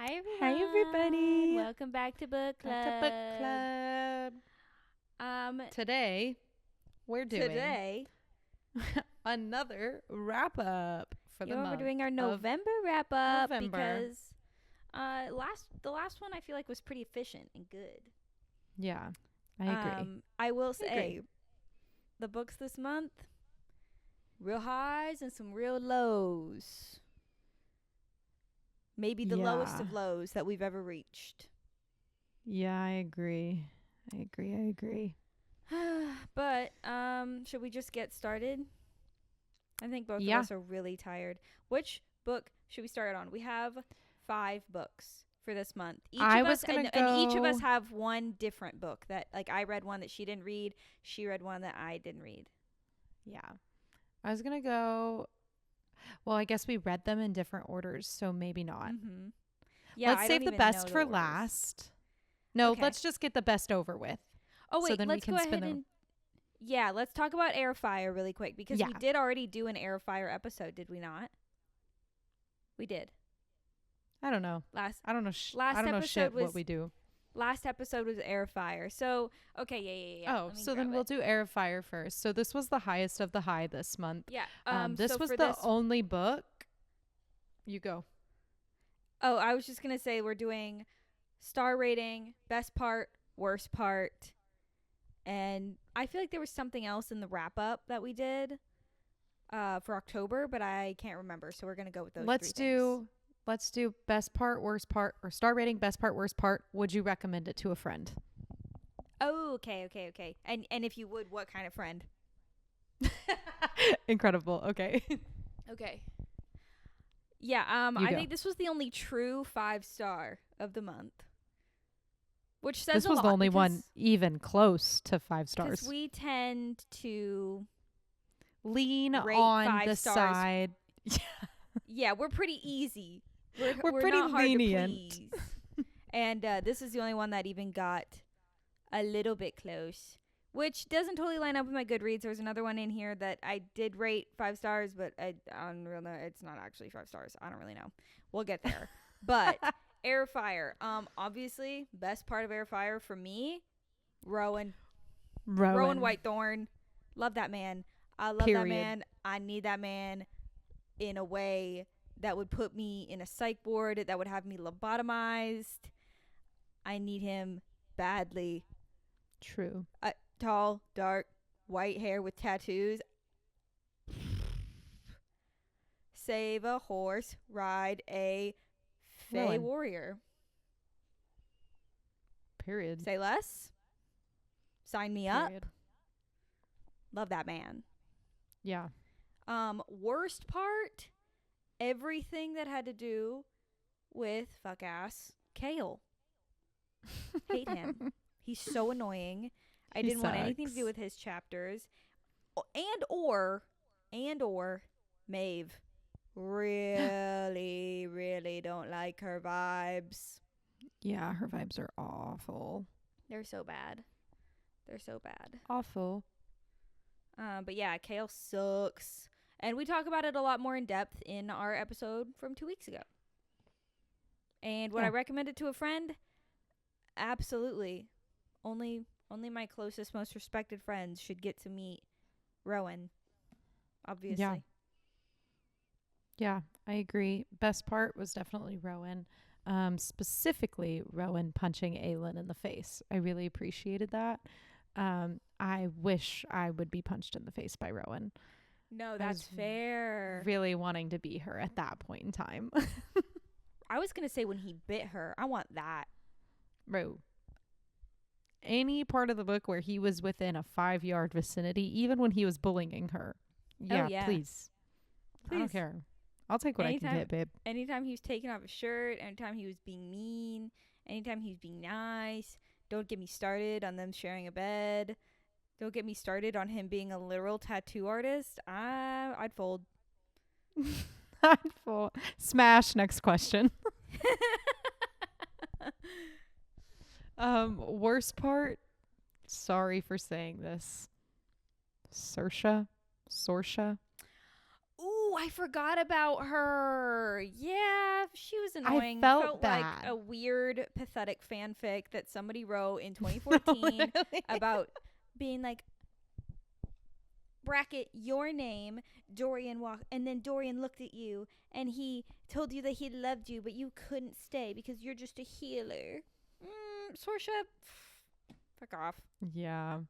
Hi everyone. Hi everybody. Welcome back to Book Club. Back to Book Club. Today we're doing Today, another wrap up for the we're month doing our of November wrap up November. because the last one I feel like was pretty efficient and good. Yeah, I agree. I will I say agree. the books this month, real highs and some real lows. Maybe the lowest Yeah. of lows that we've ever reached. Yeah, I agree. I agree. But should we just get started? I think both of Yeah. us are really tired. Which book should we start on? We have 5 books for this month. Each I of was us gonna and each of us go. have one different book that like I read one that she didn't read, she read one that I didn't read. Yeah. I was gonna go. Well, I guess we read them in different orders, so maybe not. Mm-hmm. Yeah, Let's I don't save the even know best the for orders. last. No, Okay. let's just get the best over with. Oh So wait, then we let's can go spin ahead the. and let's talk about Heir of Fire really quick because Yeah. we did already do an Heir of Fire episode, did we not? We did. I don't know. Last I don't know. last I don't know episode shit was what we do. last episode was Heir of Fire. So, okay, yeah. Oh, Let me so grab then it. we'll do Heir of Fire first. So this was the highest of the high this month. Yeah. This So was for the this, only book. You go. oh, I was just gonna say we're doing star rating, best part, worst part, and I feel like there was something else in the wrap up that we did, for October, but I can't remember. So we're gonna go with those Let's 3 things. do. Let's do best part, worst part, or star rating, best part, worst part. Would you recommend it to a friend? Oh, okay. And if you would, what kind of friend? Incredible. Okay. Okay. Yeah. You I go. think this was the only true 5-star of the month, which says This a was the lot only one because even close to 5 stars. we tend to Lean rate on 5 the stars. side. Yeah, we're pretty easy. We're pretty not hard lenient. to please. And this is the only one that even got a little bit close, which doesn't totally line up with my Goodreads. There's another one in here that I did rate 5 stars, but I don't really know. It's not actually 5 stars. I don't really know. We'll get there. But Heir of Fire. Obviously, best part of Heir of Fire for me, Rowan Whitethorn. Love that man. I love that Period. man. I need that man in a way that would put me in a psych ward, that would have me lobotomized. I need him badly. True. Tall, dark, white hair with tattoos. Save a horse, ride a Fae Rowan. warrior. Period. Say less. Sign me up. Period. Love that man. Yeah. Worst part, everything that had to do with fuck ass Kale. Hate him. He's so annoying. I He didn't want anything to sucks. do with his chapters. And or Maeve. Really don't like her vibes. Yeah, her vibes are awful. They're so bad. Awful. But yeah, Kale sucks. And we talk about it a lot more in depth in our episode from 2 weeks ago. And would Yeah. I recommend it to a friend? Absolutely. Only my closest, most respected friends should get to meet Rowan. Obviously. Yeah, I agree. Best part was definitely Rowan. Specifically Rowan punching Aelin in the face. I really appreciated that. I wish I would be punched in the face by Rowan. No, I that's was fair. Really wanting to be her at that point in time. I was going to say when he bit her. I want that. Bro. Any part of the book where he was within a 5-yard vicinity, even when he was bullying her. Yeah, yeah. please. I don't Please. care. I'll take what I can get, babe. Anytime he was taking off his shirt, anytime he was being mean, anytime he was being nice. Don't get me started on them sharing a bed. Don't get me started on him being a literal tattoo artist. I'd fold. Smash. Next question. Worst part. Sorry for saying this. Sorsha. Ooh, Oh, I forgot about her. Yeah, she was annoying. I felt like bad. a weird, pathetic fanfic that somebody wrote in 2014 about being like, bracket your name, Dorian walked, and then Dorian looked at you and he told you that he loved you, but you couldn't stay because you're just a healer. Sorsha, fuck off. Yeah.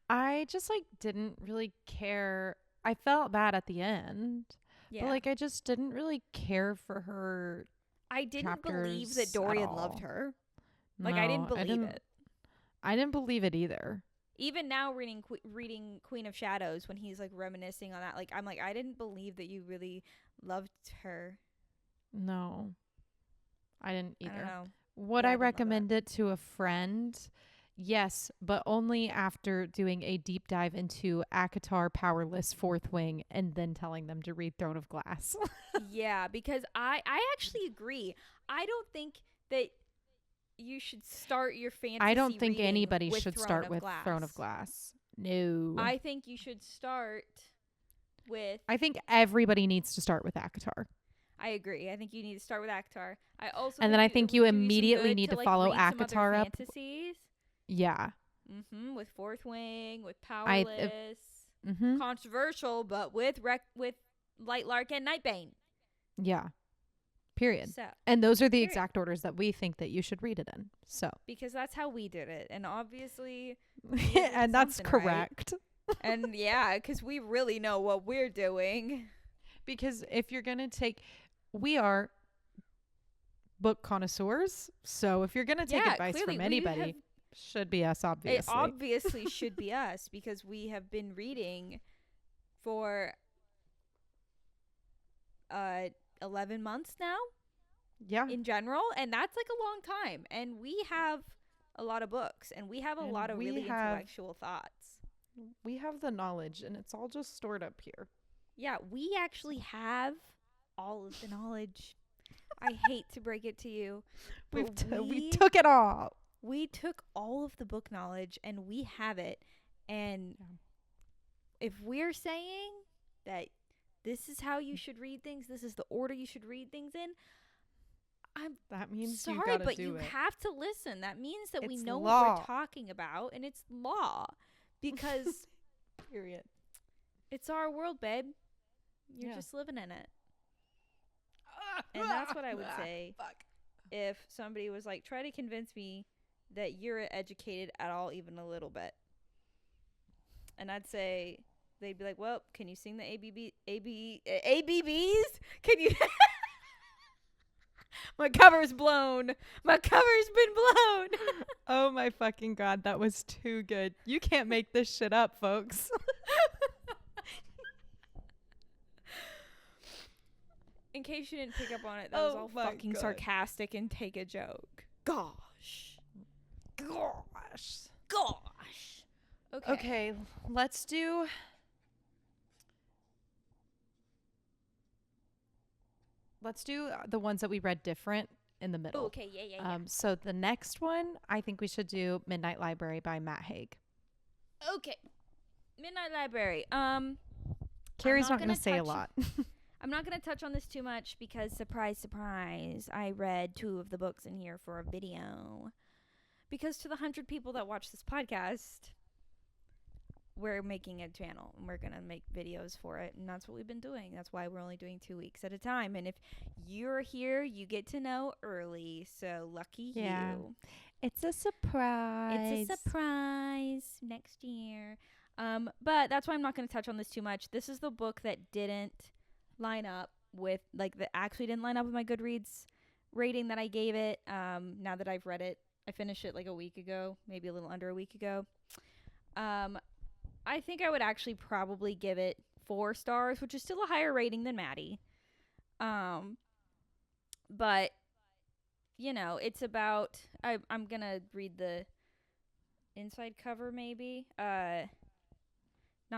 I just like didn't really care. I felt bad at the end. Yeah. But like I just didn't really care for her. I didn't believe chapters that at Dorian all. loved her. Like, I didn't believe it. I didn't believe it either. Even now, reading Queen of Shadows, when he's like reminiscing on that, like, I'm like, I didn't believe that you really loved her. No, I didn't either. I don't know. Would Yeah, I I didn't love recommend it to a friend? Yes, but only after doing a deep dive into ACOTAR Powerless Fourth Wing and then telling them to read Throne of Glass. Yeah, because I actually agree. I don't think that you should start your fantasy I don't think reading anybody with should Throne start of with Glass. Throne of Glass. No. I think you should start with... I think everybody needs to start with ACOTAR. I agree. I think you need to start with ACOTAR. I also And then I think it you would do some immediately good need to like, follow read some other ACOTAR up. fantasies. Yeah. With Fourth Wing, with Powerless. Mm-hmm. Controversial, but with Lightlark and Nightbane. Yeah. Period. So, And those are the period. exact orders that we think that you should read it in. So. Because that's how we did it. And obviously... And that's something right. correct. And yeah, because we really know what we're doing. Because if you're going to take... We are book connoisseurs. So if you're going to take advice from anybody, should be us, obviously. It obviously should be us because we have been reading for 11 months now. Yeah. In general, and that's like a long time. And we have a lot of books, and we have a lot of really intellectual thoughts. We have the knowledge, and it's all just stored up here. Yeah, we actually have all of the knowledge. I hate to break it to you, but we took it all. We took all of the book knowledge, and we have it. And if we're saying that this is how you should read things, this is the order you should read things in, that means sorry, you gotta but do you it. have to listen. That means that we It's know law. what we're talking about, and it's law. Because period. It's our world, babe. You're just living in it. And that's what I would say if somebody was like, try to convince me that you're educated at all, even a little bit. And I'd say, they'd be like, well, can you sing the ABBs? Can you... My cover's blown. My cover's been blown. Oh my fucking God. That was too good. You can't make this shit up, folks. In case you didn't pick up on it, that was all fucking sarcastic and take a joke. Gosh. Okay, let's do... Let's do the ones that we read different in the middle. Ooh, okay, yeah. So the next one, I think we should do Midnight Library by Matt Haig. Okay. Midnight Library. Carrie's not going to say a lot. I'm not going to touch on this too much because, surprise, surprise, I read 2 of the books in here for a video. Because to the 100 people that watch this podcast, we're making a channel and we're going to make videos for it. And that's what we've been doing. That's why we're only doing 2 weeks at a time. And if you're here, you get to know early. So lucky you. It's a surprise. It's a surprise next year. But that's why I'm not going to touch on this too much. This is the book that didn't line up with, like, that actually didn't line up with my Goodreads rating that I gave it. Now that I've read it, I finished it like a week ago, maybe a little under a week ago. I think I would actually probably give it 4 stars, which is still a higher rating than Maddie. But, you know, it's about... I'm going to read the inside cover, maybe. Not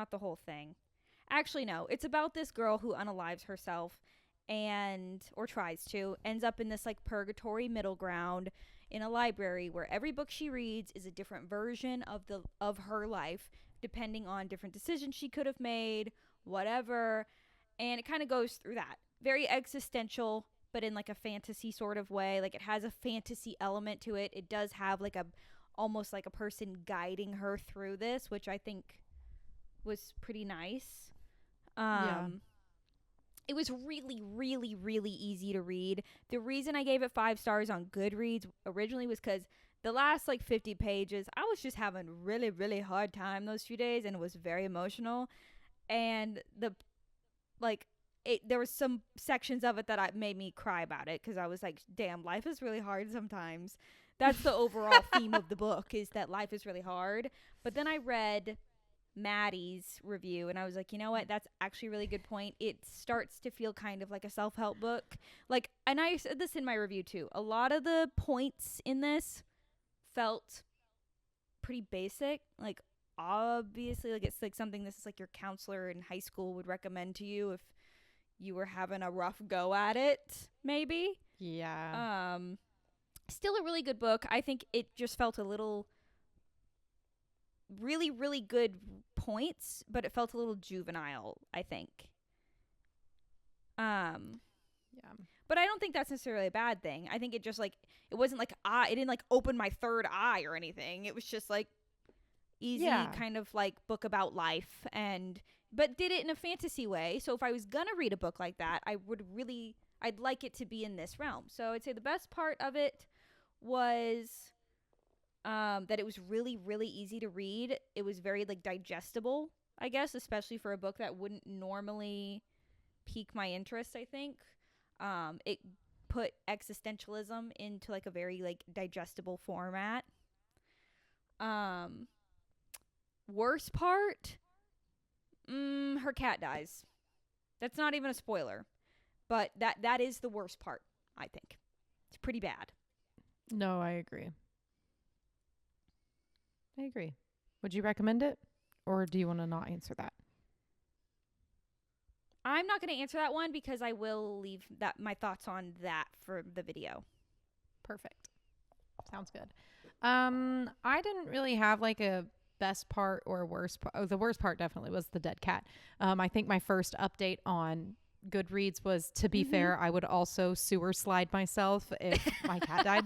the whole thing. Actually, no. It's about this girl who unalives herself or tries to, ends up in this, like, purgatory middle ground in a library where every book she reads is a different version of her life, depending on different decisions she could have made, whatever. And it kind of goes through that. Very existential, but in like a fantasy sort of way. Like it has a fantasy element to it. It does have like a almost like a person guiding her through this, which I think was pretty nice. It was really, really, really easy to read. The reason I gave it 5 stars on Goodreads originally was because the last like 50 pages, I was just having really, really hard time those few days, and it was very emotional. And there was some sections of it that made me cry about it because I was like, damn, life is really hard sometimes. That's the overall theme of the book, is that life is really hard. But then I read Maddie's review and I was like, you know what, that's actually a really good point. It starts to feel kind of like a self-help book, like, and I said this in my review too, a lot of the points in this felt pretty basic, like obviously like it's like something this is like your counselor in high school would recommend to you if you were having a rough go at it, maybe. Still a really good book. I think it just felt a little really, really good points, but it felt a little juvenile, I think. But I don't think that's necessarily a bad thing. I think it just like, it wasn't like, it didn't like open my third eye or anything. It was just like easy kind of like book about life, but did it in a fantasy way. So if I was gonna read a book like that, I'd like it to be in this realm. So I'd say the best part of it was that it was really, really easy to read. It was very like digestible, I guess, especially for a book that wouldn't normally pique my interest, I think. It put existentialism into like a very like digestible format. Worst part, her cat dies. That's not even a spoiler, but that is the worst part, I think. It's pretty bad. No, I agree. Would you recommend it, or do you want to not answer that? I'm not going to answer that one because I will leave my thoughts on that for the video. Perfect. Sounds good. I didn't really have like a best part or worst part. Oh, the worst part definitely was the dead cat. I think my first update on Goodreads was, to be fair, I would also sewer slide myself if my cat died.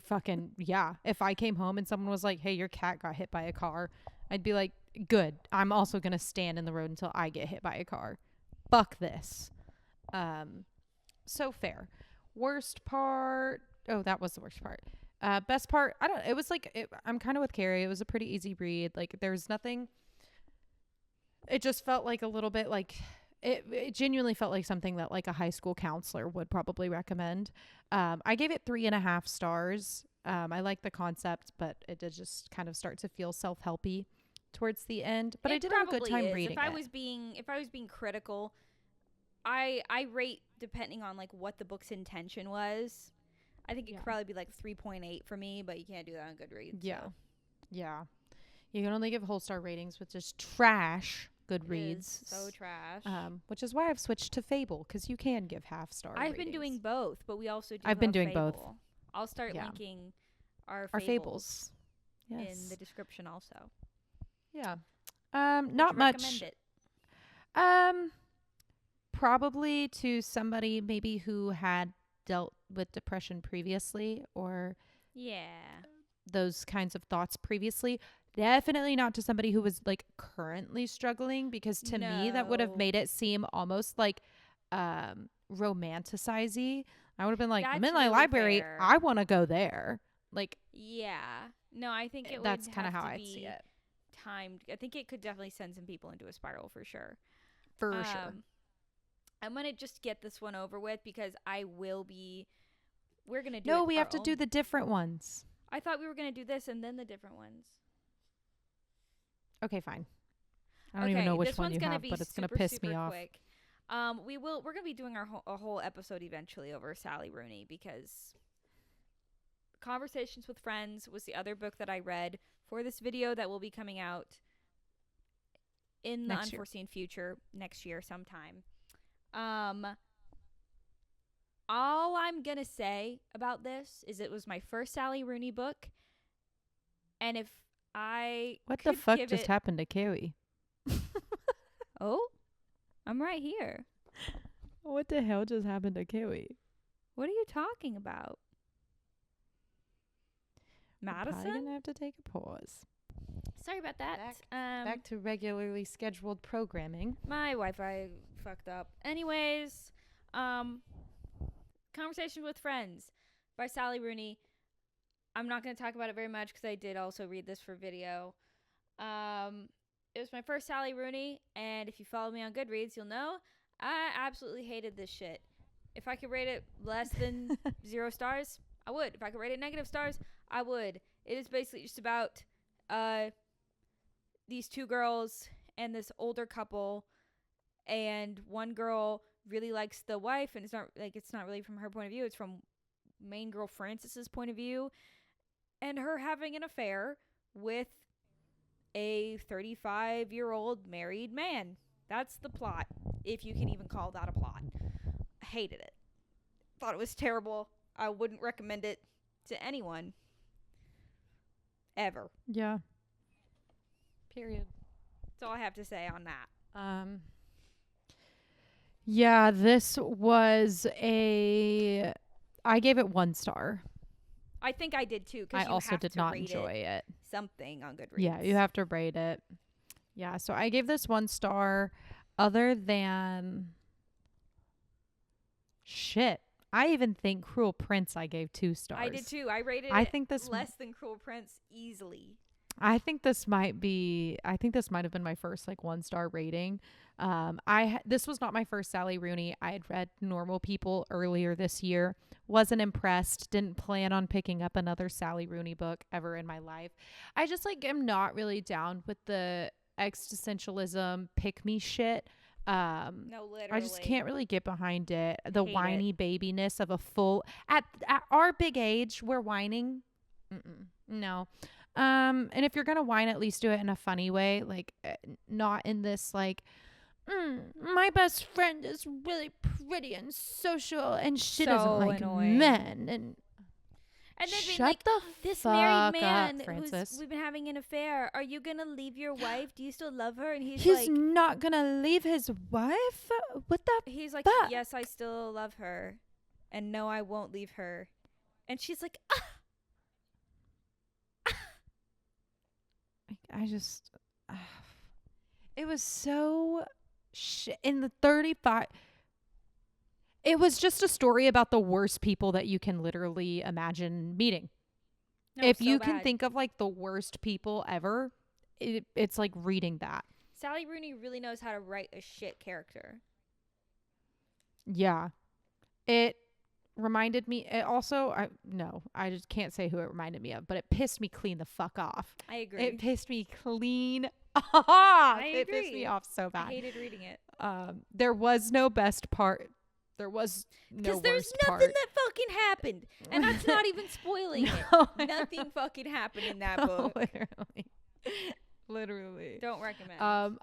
Fucking yeah. If I came home and someone was like, hey, your cat got hit by a car, I'd be like, good. I'm also going to stand in the road until I get hit by a car. Fuck this. So fair. Worst part. Oh, that was the worst part. Best part. It was like, I'm kind of with Carrie. It was a pretty easy read. Like there's nothing. It just felt like a little bit like, it genuinely felt like something that like a high school counselor would probably recommend. I gave it 3.5 stars. I like the concept, but it did just kind of start to feel self-helpy towards the end. But I did have a good time reading it. If I was being critical, I rate depending on like what the book's intention was. I think it could probably be like 3.8 for me, but you can't do that on Goodreads. Yeah. So. Yeah. You can only give whole star ratings, which is trash. Goodreads. So trash. Which is why I've switched to Fable, because you can give half-star ratings. I've been doing both, but we also do I've been doing Fable. Both. I'll start linking our fables in the description also. Yeah. Not much. Probably to somebody maybe who had dealt with depression previously, or those kinds of thoughts previously. Definitely not to somebody who was like currently struggling, because to me that would have made it seem almost like romanticizing. I would have been like, I'm in my library. Fair. I want to go there. Like, no, I think that's kind of how I see it. Timed. I think it could definitely send some people into a spiral for sure. For sure. I'm gonna just get this one over with because we're gonna do. No, we have to do the different ones. I thought we were gonna do this and then the different ones. Okay, fine. I don't even know which one you have, but it's going to piss me off. Quick. We're going to be doing a whole episode eventually over Sally Rooney, because Conversations with Friends was the other book that I read for this video that will be coming out in the unforeseen future next year sometime. All I'm going to say about this is it was my first Sally Rooney book, and if what the fuck just happened to Carrie? Oh? I'm right here. What the hell just happened to Kiwi? What are you talking about? We're Madison? probably gonna have to take a pause. Sorry about that. Back to regularly scheduled programming. My Wi-Fi fucked up. Anyways, Conversations with Friends by Sally Rooney. I'm not going to talk about it very much because I did also read this for video. It was my first Sally Rooney, and if you follow me on Goodreads, you'll know I absolutely hated this shit. If I could rate it less than 0 stars, I would. If I could rate it negative stars, I would. It is basically just about these 2 girls and this older couple, and one girl really likes the wife, and it's not really from her point of view. It's from main girl Frances's point of view, and her having an affair with a 35-year-old married man. That's the plot, if you can even call that a plot. I hated it. Thought it was terrible. I wouldn't recommend it to anyone. Ever. Yeah. Period. That's all I have to say on that. Yeah, this was I gave it 1 star. I think I did too. I also did not enjoy it. Something on Goodreads. Yeah, you have to rate it. Yeah, so I gave this 1 star. Other than shit, I even think Cruel Prince I gave 2 stars. I did too. I rated it less than Cruel Prince easily. I think this might have been my first 1-star rating. This was not my first Sally Rooney. I had read Normal People earlier this year. Wasn't impressed. Didn't plan on picking up another Sally Rooney book ever in my life. I just am not really down with the existentialism pick me shit. No, literally. I just can't really get behind it. The whiny babiness of a full at our big age, we're whining. No. And if you're gonna whine, at least do it in a funny way, not in this my best friend is really pretty and social and she doesn't like annoying. men and then shut the this fuck married man up, Francis. we've been having an affair. Are you gonna leave your wife? Do you still love her? And he's not gonna leave his wife. What the? He's like, fuck? Yes, I still love her, and no, I won't leave her. And she's like, I just, it was so in the 35. It was just a story about the worst people that you can literally imagine meeting. No, if so you bad. can think of the worst people ever, it's like reading that. Sally Rooney really knows how to write a shit character. Yeah. It reminded me, I just can't say who it reminded me of, but it pissed me clean the fuck off. I agree. It pissed me clean off. It pissed me off so bad. I hated reading it. There was no best part. There was no worst part. Because there's nothing that fucking happened. And that's not even spoiling it. Nothing fucking happened in that book. Literally. Don't recommend.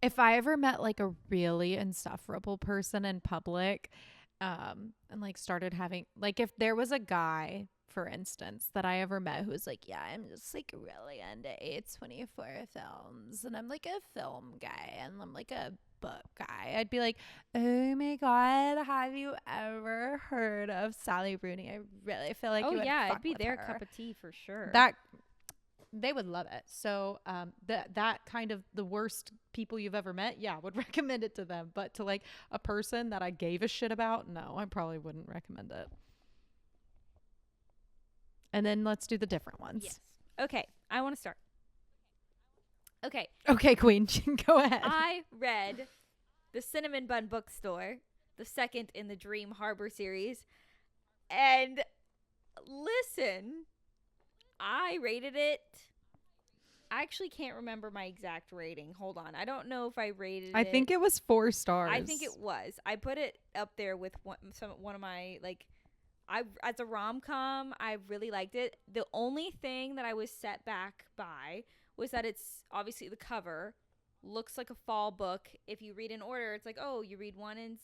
If I ever met a really insufferable person in public, and started having if there was a guy, for instance, that I ever met who was yeah, I'm just really into A24 films and I'm a film guy and I'm a book guy, I'd be oh my god, have you ever heard of Sally Rooney? I really feel you would fuck it'd be with their her. cup of tea for sure. That they would love it. So that kind of the worst people you've ever met, yeah, would recommend it to them. But to a person that I gave a shit about, no, I probably wouldn't recommend it. And then let's do the different ones. Yes. Okay, I want to start. Okay, Queen, go ahead. I read the Cinnamonbun Bookstore, the second in the Dream Harbor series. And listen, I rated it. I actually can't remember my exact rating. Hold on. I don't know if I rated it. I think it was 4 stars. I think it was. I put it up there with one of my, as a rom-com, I really liked it. The only thing that I was set back by was that it's obviously the cover looks like a fall book. If you read in order, it's you read one in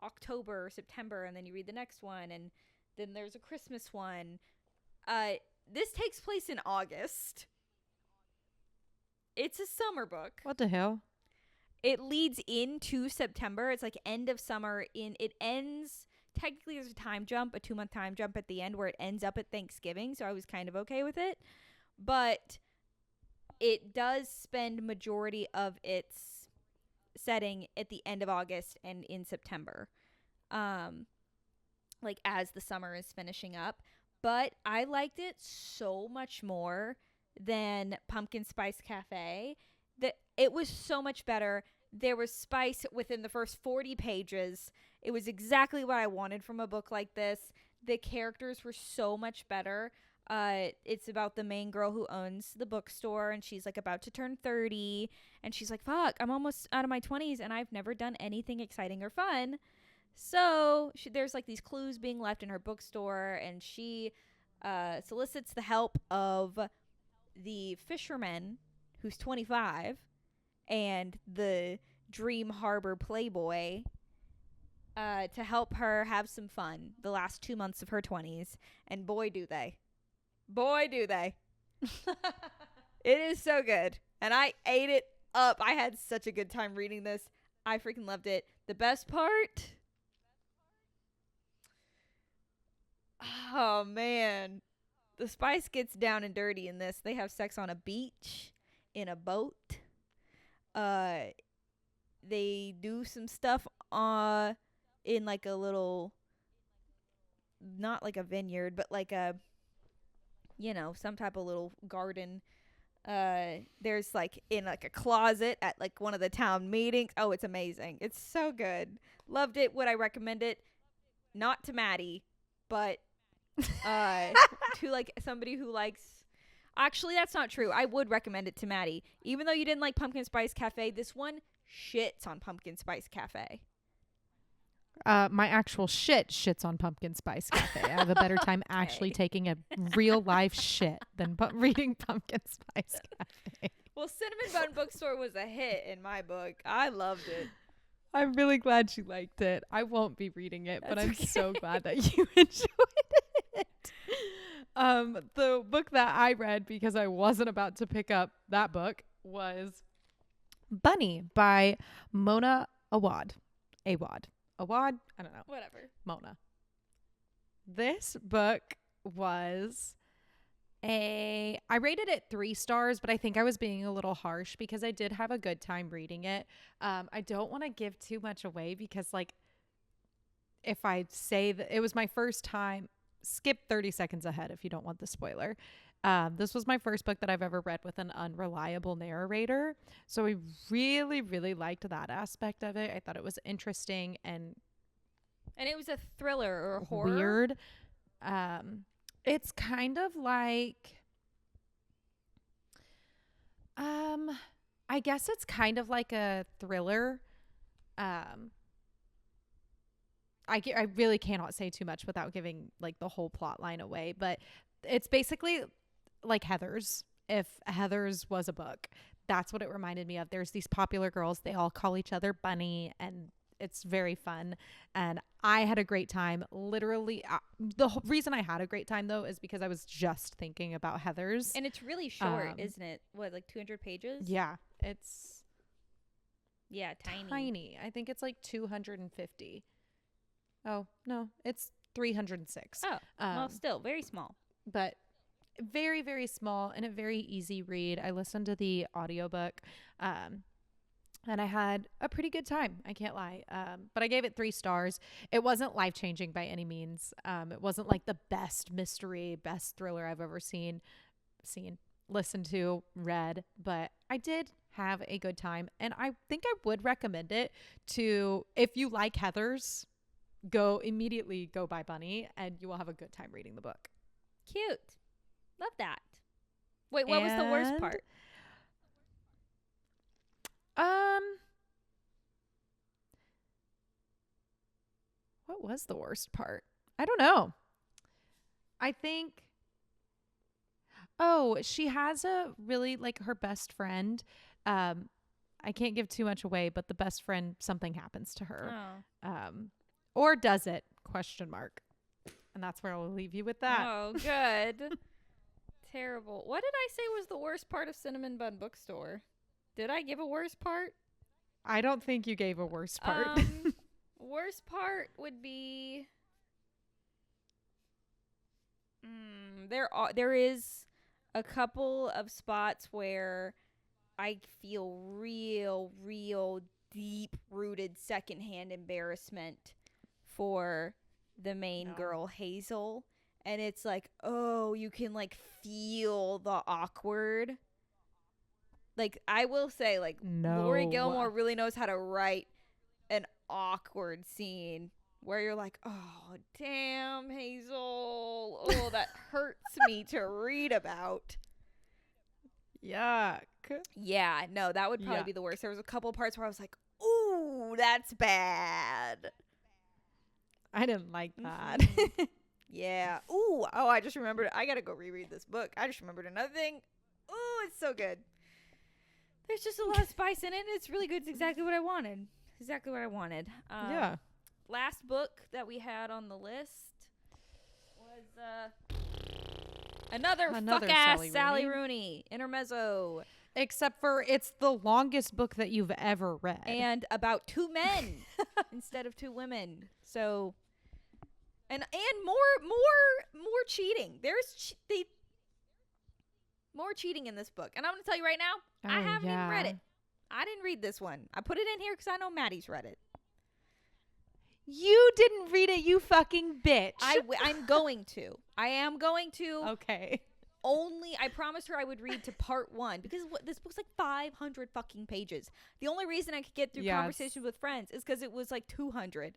October or September, and then you read the next one, and then there's a Christmas one. This takes place in August. It's a summer book. What the hell? It leads into September. It's like end of summer. It ends. Technically, there's a time jump, a 2-month time jump at the end where it ends up at Thanksgiving. So I was kind of okay with it, but it does spend majority of its setting at the end of August and in September, like as the summer is finishing up. But I liked it so much more than Pumpkin Spice Cafe. That it was so much better. There was spice within the first 40 pages. It was exactly what I wanted from a book like this. The characters were so much better. It's about the main girl who owns the bookstore, and she's like about to turn 30, and she's like, fuck, I'm almost out of my 20s and I've never done anything exciting or fun. So there's like these clues being left in her bookstore, and she solicits the help of the fisherman who's 25 and the Dream Harbor playboy to help her have some fun the last 2 months of her 20s. And boy, do they. Boy, do they. It is so good. And I ate it up. I had such a good time reading this. I freaking loved it. The best part... Oh, man. The spice gets down and dirty in this. They have sex on a beach, in a boat. They do some stuff in like a little, not like a vineyard, but like a, some type of little garden. There's like in like a closet at like one of the town meetings. Oh, it's amazing. It's so good. Loved it. Would I recommend it? Not to Maddie, but to like somebody who likes... Actually, that's not true. I would recommend it to Maddie. Even though you didn't like Pumpkin Spice Cafe, this one shits on Pumpkin Spice Cafe. My actual shits on Pumpkin Spice Cafe. I have a better time actually taking a real life shit than reading Pumpkin Spice Cafe. Well, Cinnamonbun Bookstore was a hit in my book. I loved it. I'm really glad you liked it. I won't be reading it, but I'm okay. so glad that you enjoyed it. The book that I read, because I wasn't about to pick up that book, was Bunny by Mona Awad. Awad? I don't know. Whatever. Mona. This book was I rated it 3 stars, but I think I was being a little harsh because I did have a good time reading it. I don't want to give too much away because, like, if I say that it was my first time, skip 30 seconds ahead if you don't want the spoiler. This was my first book that I've ever read with an unreliable narrator. So I really, really liked that aspect of it. I thought it was interesting and it was a thriller or a horror. Weird. It's kind of like, I guess it's kind of like a thriller. I really cannot say too much without giving like the whole plot line away, but it's basically like Heathers. If Heathers was a book, that's what it reminded me of. There's these popular girls. They all call each other Bunny, and it's very fun. And I had a great time. Literally, the reason I had a great time, though, is because I was just thinking about Heathers. And it's really short, isn't it? What, like 200 pages? Yeah, it's... Yeah, tiny. I think it's like 250. Oh, no, it's 306. Oh, well, still very small. But very, very small and a very easy read. I listened to the audiobook and I had a pretty good time. I can't lie. But I gave it 3 stars. It wasn't life-changing by any means. It wasn't like the best mystery, best thriller I've ever listened to, read. But I did have a good time. And I think I would recommend it to, if you like Heathers, immediately go buy Bunny and you will have a good time reading the book. Cute. Love that. Wait, what was the worst part? What was the worst part? I don't know. I think, she has a really, like, her best friend. I can't give too much away, but the best friend, something happens to her. Oh. Or does it? ? And that's where I'll leave you with that. Oh, good. Terrible. What did I say was the worst part of Cinnamonbun Bookstore? Did I give a worst part? I don't think you gave a worst part. Worst part would be there is a couple of spots where I feel real deep rooted secondhand embarrassment for the main girl, Hazel. And it's like, oh, you can like feel the awkward. Like, I will say, like, Lori Gilmore really knows how to write an awkward scene where you're like, oh, damn, Hazel. Oh, that hurts me to read about. Yuck. Yeah, no, that would probably be the worst. There was a couple parts where I was like, ooh, that's bad. I didn't like that. Yeah. Ooh, oh, I just remembered. I got to go reread this book. I just remembered another thing. Ooh, it's so good. There's just a lot of spice in it. And it's really good. It's exactly what I wanted. Yeah. Last book that we had on the list was another fuck-ass Sally Rooney. Intermezzo. Except for it's the longest book that you've ever read. And about 2 men instead of 2 women. So, and more cheating. There's more cheating in this book. And I'm going to tell you right now, I haven't even read it. I didn't read this one. I put it in here because I know Maddie's read it. You didn't read it, you fucking bitch. I'm going to. I am going to. Okay. I promised her I would read to part 1 because this book's like 500 fucking pages. The only reason I could get through Conversations with Friends is because it was like 200.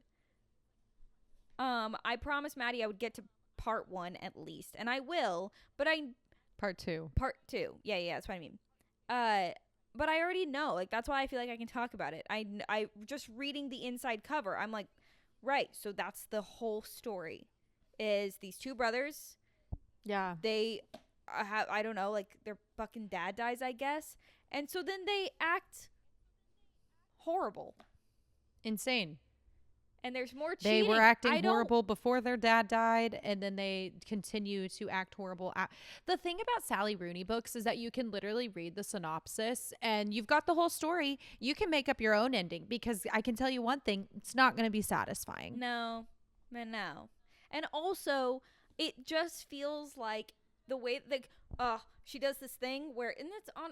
I promised Maddie I would get to part 1 at least, and I will. But part 2. Yeah, that's what I mean. But I already know. Like, that's why I feel like I can talk about it. I just reading the inside cover, I'm like, right. So that's the whole story. Is these 2 brothers? Yeah. They have, I don't know, like their fucking dad dies, I guess, and so then they act horrible, insane. And there's more cheating. They were acting horrible before their dad died, and then they continue to act horrible. The thing about Sally Rooney books is that you can literally read the synopsis, and you've got the whole story. You can make up your own ending, because I can tell you one thing, it's not going to be satisfying. No. And also, it just feels like the way, like, she does this thing where, and it's on,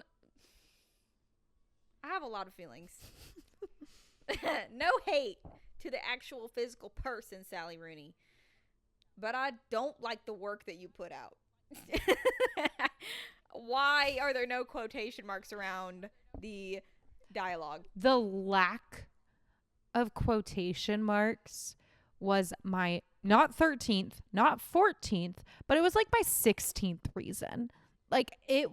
I have a lot of feelings. No hate to the actual physical person, Sally Rooney, but I don't like the work that you put out. Why are there no quotation marks around the dialogue? The lack of quotation marks was my not 13th, not 14th, but it was like my 16th reason. Like, it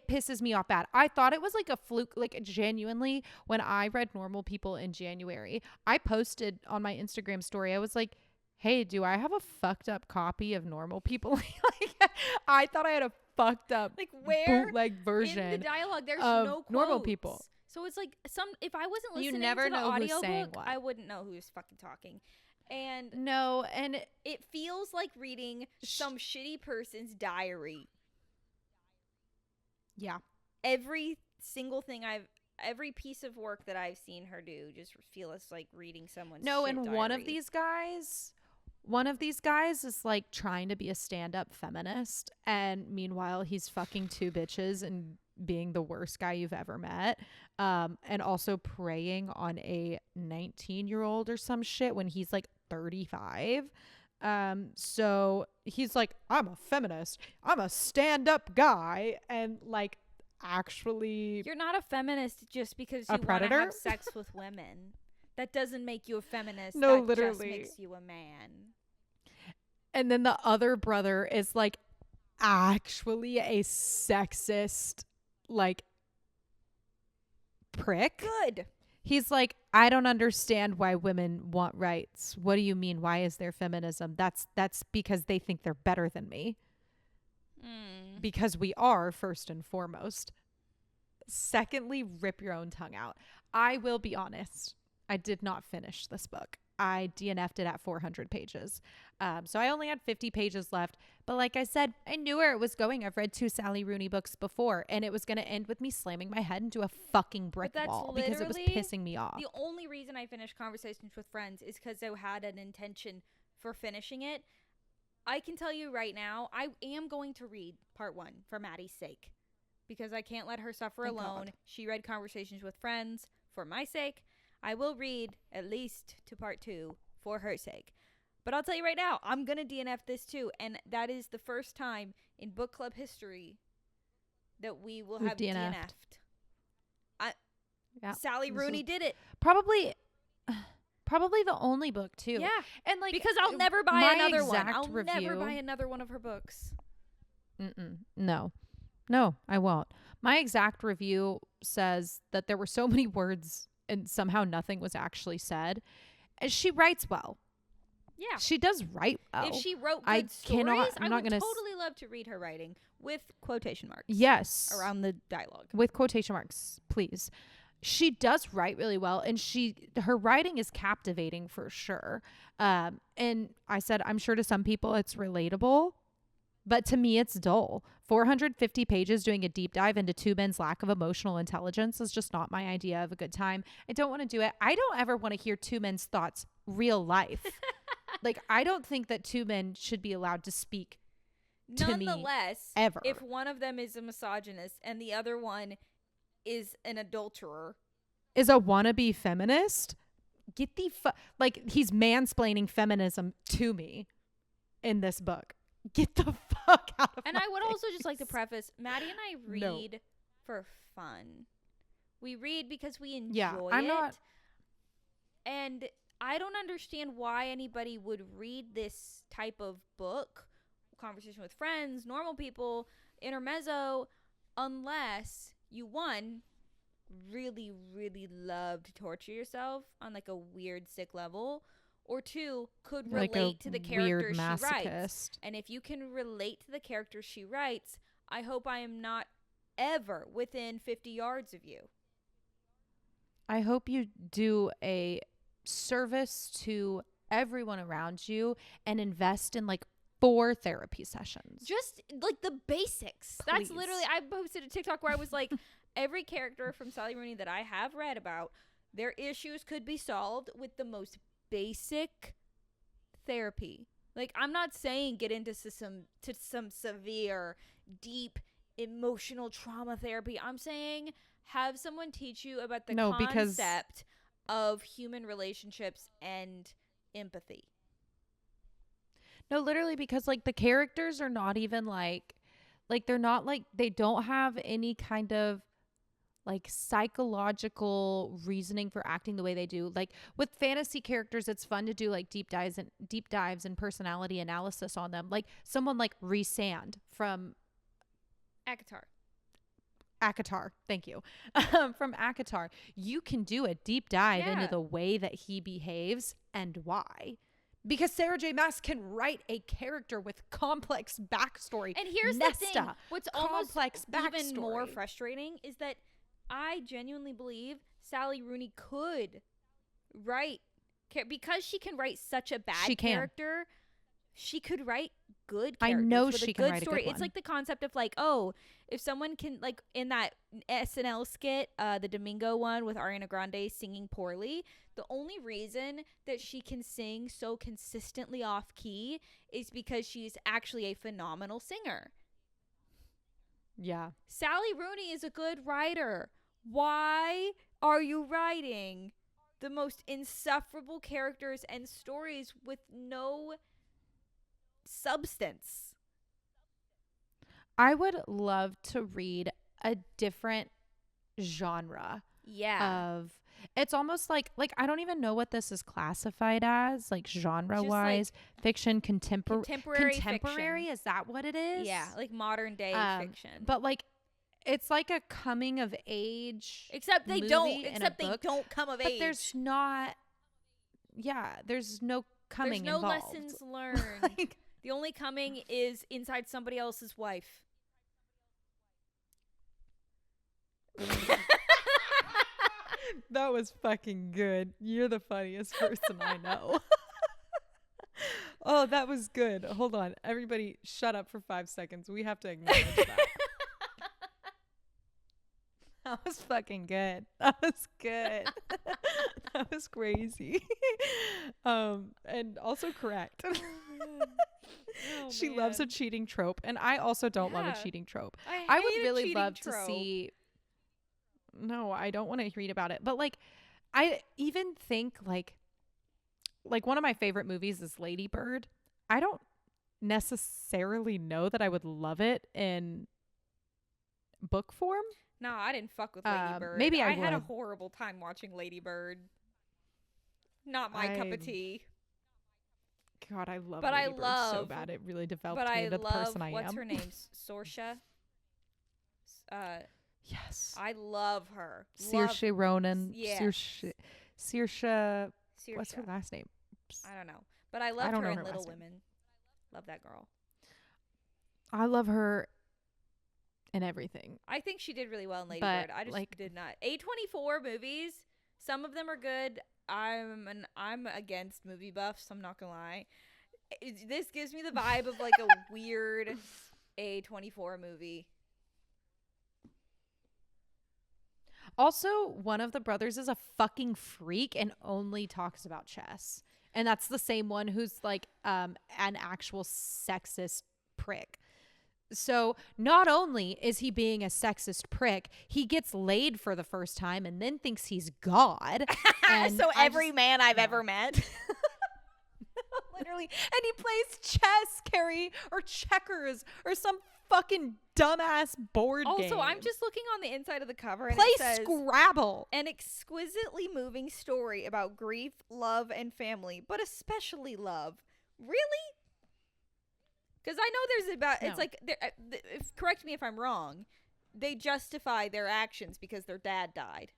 pisses me off bad. I thought it was like a fluke. Like, genuinely, when I read Normal People in January, I posted on my Instagram story, I was like, hey, do I have a fucked up copy of Normal People? Like, I thought I had a fucked up, like, bootleg version in the dialogue. There's no quotes. Normal People. So it's like, if I wasn't listening you never to the know who's saying audiobook, what. I wouldn't know who's fucking talking. And no, and it feels like reading some shitty person's diary. Yeah. Every single thing every piece of work that I've seen her do just feels like reading someone's diary. One of these guys is like trying to be a stand-up feminist, and meanwhile he's fucking 2 bitches and being the worst guy you've ever met, and also preying on a 19-year-old or some shit when he's like 35. So he's like, I'm a feminist, I'm a stand-up guy, and like, actually, you're not a feminist just because you want to have sex with women. That doesn't make you a feminist. No, that literally just makes you a man. And then the other brother is like actually a sexist, like, prick. Good. He's like, I don't understand why women want rights. What do you mean? Why is there feminism? That's because they think they're better than me. Because we are, first and foremost. Secondly, rip your own tongue out. I will be honest. I did not finish this book. I DNF'd it at 400 pages. So I only had 50 pages left. But like I said, I knew where it was going. I've read 2 Sally Rooney books before, and it was going to end with me slamming my head into a fucking brick wall because it was pissing me off. The only reason I finished Conversations with Friends is because I had an intention for finishing it. I can tell you right now, I am going to read part 1 for Maddie's sake because I can't let her suffer alone. God. She read Conversations with Friends for my sake. I will read at least to part 2 for her sake. But I'll tell you right now, I'm going to DNF this too. And that is the first time in book club history that we will have DNF'd. Sally Rooney did it. Probably the only book too. Yeah. And like, because I'll never buy another one. I'll never buy another one of her books. No, I won't. My exact review says that there were so many words and somehow nothing was actually said. And she writes well. Yeah. She does write well. If she wrote good stories, I would totally love to read her writing with quotation marks. Yes. Around the dialogue. With quotation marks, please. She does write really well, and her writing is captivating for sure. And I said, I'm sure to some people it's relatable, but to me it's dull. 450 pages doing a deep dive into 2 men's lack of emotional intelligence is just not my idea of a good time. I don't want to do it. I don't ever want to hear 2 men's thoughts real life. Like, I don't think that 2 men should be allowed to speak to me ever. If one of them is a misogynist and the other one is an adulterer, is a wannabe feminist, get the like, he's mansplaining feminism to me in this book. Get the fuck out of And my I would face. also just like to preface, Maddie and I read for fun. We read because we enjoy it. And I don't understand why anybody would read this type of book, Conversation with Friends, Normal People, Intermezzo, unless you, one, really, really love to torture yourself on like a weird, sick level, or 2, could relate to the characters she writes. And if you can relate to the characters she writes, I hope I am not ever within 50 yards of you. I hope you do a service to everyone around you and invest in like 4 therapy sessions. Just like the basics. Please. That's literally, I posted a TikTok where I was like, every character from Sally Rooney that I have read about, their issues could be solved with the most basic therapy. Like, I'm not saying get into some severe, deep emotional trauma therapy. I'm saying have someone teach you about the concept of human relationships and empathy. No, literally, because like the characters are not even like they're not like, they don't have any kind of like psychological reasoning for acting the way they do. Like with fantasy characters, it's fun to do like deep dives and personality analysis on them. Like someone like Rhysand from ACOTAR. Thank you. From ACOTAR. You can do a deep dive into the way that he behaves and why. Because Sarah J. Maas can write a character with complex backstory. And here's the thing. What's almost even more frustrating is that I genuinely believe Sally Rooney could write, because she can write such a bad character, she could write good characters. I know she can write a good one. It's like the concept of like, oh, if someone can, like in that SNL skit, the Domingo one with Ariana Grande singing poorly, the only reason that she can sing so consistently off key is because she's actually a phenomenal singer. Yeah. Sally Rooney is a good writer. Why are you writing the most insufferable characters and stories with no substance? I would love to read a different genre. Yeah. It's almost like I don't even know what this is classified as, like genre wise, like fiction, contemporary fiction. Is that what it is? Yeah, like modern day fiction. But like, it's like a coming of age. Except they don't come of age. But there's not. Yeah, there's no coming. There's no involved. lessons learned. The only coming is inside somebody else's wife. That was fucking good. You're the funniest person I know. Oh, that was good. Hold on. Everybody shut up for 5 seconds. We have to acknowledge that. That was fucking good. That was good. That was crazy. And also correct. Oh, She loves a man. cheating trope, and I also don't love Yeah. a cheating trope. I I would hate a really cheating love to trope. see. No, I don't want to read about it. But like, I even think like one of my favorite movies is Lady Bird. I don't necessarily know that I would love it in book form. No, I didn't fuck with Lady Bird. Maybe I had a would. horrible time watching Lady Bird. Not my cup of tea. God, I love But Lady I Bird so love- bad. It really developed But me I into the love person I what's am. her name? Sorsha. Yes. I love her. Saoirse Ronan. Yes. Saoirse. What's her Saoirse. last name? I don't know. But I loved don't her know in her Little last name. Women. Love that girl. I love her in everything. I think she did really well in Lady But, Bird. I just like- did not. A24 movies, some of them are good. I'm against movie buffs, I'm not gonna lie. This gives me the vibe of like a weird A24 movie. Also, one of the brothers is a fucking freak and only talks about chess. And that's the same one who's like an actual sexist prick. So not only is he being a sexist prick, he gets laid for the first time and then thinks he's God. And So I every just- man I've no. ever met. Literally. And he plays chess, Carrie, or checkers, or some fucking dumbass board game. Also, I'm just looking on the inside of the cover and play it says Scrabble. an exquisitely moving story about grief, love, and family, but especially love. Really? Because I know there's about it's No. like correct me if I'm wrong. They justify their actions because their dad died,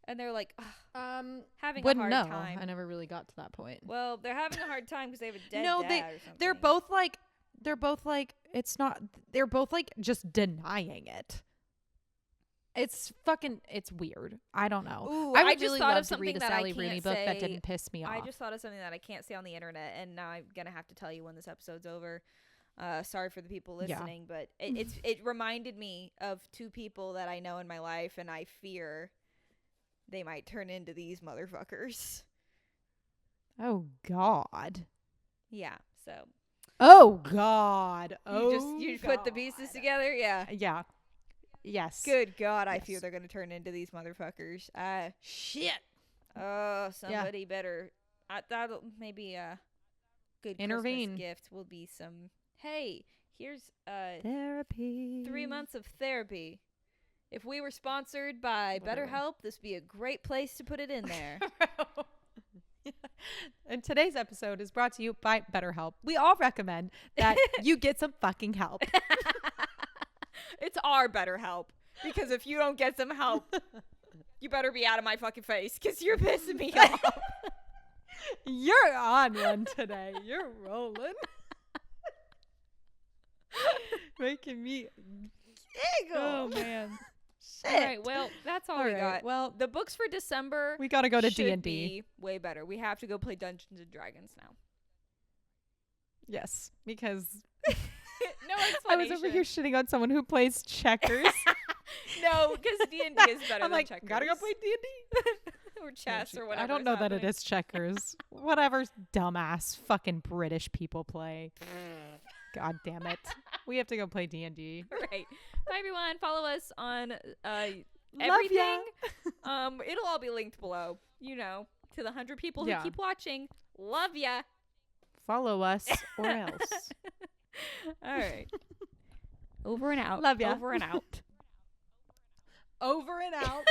and they're like having a Wouldn't hard know. time. I never really got to that point. Well, they're having a hard time because they have a dead No, dad or something. they're both like it's not. They're both like just denying it. It's weird. I don't know. Ooh, I would just really thought love of to read something a that I Sally Rooney can't book that say. didn't piss me off. I just thought of something that I can't say on the internet, and now I'm gonna have to tell you when this episode's over. Sorry for the people Yeah. listening, but it reminded me of two people that I know in my life, and I fear they might turn into these motherfuckers. Oh God. Yeah, so Oh God. you put the pieces together, yeah. Yeah. Yes. Good God, I Yes. fear they're gonna turn into these motherfuckers. Shit. Oh, somebody better. That'll maybe a good Intervene. Christmas gift will be some. Hey, here's Therapy. 3 months of therapy. If we were sponsored by Literally. BetterHelp, this would be a great place to put it in there. And today's episode is brought to you by BetterHelp. We all recommend that you get some fucking help. It's our BetterHelp, because if you don't get some help, you better be out of my fucking face, because you're pissing me off. You're on one today. You're rolling. Making me giggle. Oh, man. Shit. All right, well, that's all we right, got. well, The books for December we got to go to should D&D. be way better. We have to go play Dungeons and Dragons now. Yes, because No I was over here shitting on someone who plays checkers. No, because D&D is better I'm than like, checkers. gotta go play D&D. or chess or whatever. I don't know that it is checkers. Whatever dumbass fucking British people play. God damn it. We have to go play D&D. Right. Bye, everyone. Follow us on Love everything. ya. It'll all be linked below. You know, to the 100 people Yeah. who keep watching. Love ya. Follow us or else. All right. Over and out. Love ya. Over and out. Over and out.